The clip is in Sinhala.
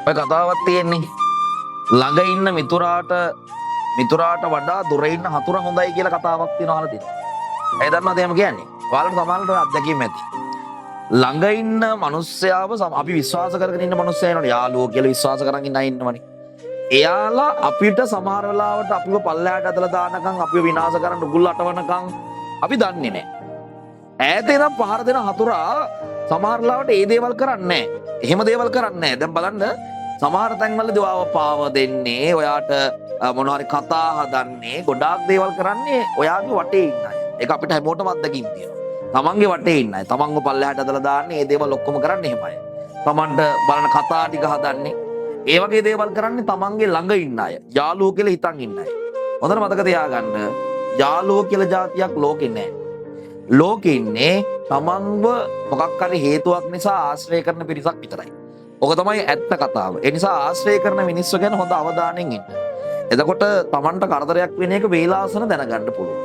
ඔය කතාවක් තියෙන්නේ. ළඟ ඉන්න මිතුරාට වඩා දුර ඉන්න හතුර හොඳයි කියලා කතාවක් තියෙනවා අහලා තියෙනවා. ඒ දන්නවද එහෙම කියන්නේ? ඔයාලට සමහරවිට ඔය අත්දැකීම් ඇති. ළඟ ඉන්න මිනිස්සයාව අපි විශ්වාස කරගෙන ඉන්න මිනිස්සයා ඉන්නවනේ යාළුවෝ කියලා විශ්වාස කරන් ඉන්න අය ඉන්නවනේ. එයාලා අපිට සමහර වෙලාවට අපිව පල්ලෙහාට ඇදලා දානකම් අපිව විනාශ කරන්න උගුල් අටවනකම් අපි දන්නේ නැහැ. ඈත ඉඳන් පහර දෙන හතුරා සමහර වෙලාවට ඒ දේවල් කරන්නේ නැහැ. එහෙම දේවල් කරන්නේ නැහැ. දැන් බලන්න සමහර තැන්වලදී ඔයාව පාව දෙන්නේ, ඔයාට මොනවා හරි කතා හදන්නේ, ගොඩාක් දේවල් කරන්නේ ඔයාගේ වටේ ඉන්න අය. ඒක අපිට හැමෝටම අත්දැකීම් තියෙනවා. තමන්ගේ වටේ ඉන්න අය. තමන්ව පල්ලෙහාට ඇදලා දාන්නේ, මේ දේවල් ඔක්කොම කරන්නේ එහෙමයි. තමන්ට බලන කතා ටික හදන්නේ, ඒ වගේ දේවල් කරන්නේ තමන්ගේ ළඟ ඉන්න අය. යාළුවෝ කියලා හිතන් ඉන්න අය. හොඳට මතක තියාගන්න. යාළුවෝ කියලා જાතියක් ලෝකේ නැහැ. ලෝකේ ඉන්නේ තමන්ව මොකක් හරි හේතුවක් නිසා ආශ්‍රය කරන පිරිසක් විතරයි. ඔක තමයි ඇත්ත කතාව. ඒ නිසා ආශ්‍රය කරන මිනිස්සු ගැන හොඳ අවධානයෙන් ඉන්න. එතකොට තමන්ට කරදරයක් වෙන එක වේලාසන දැනගන්න පුළුවන්.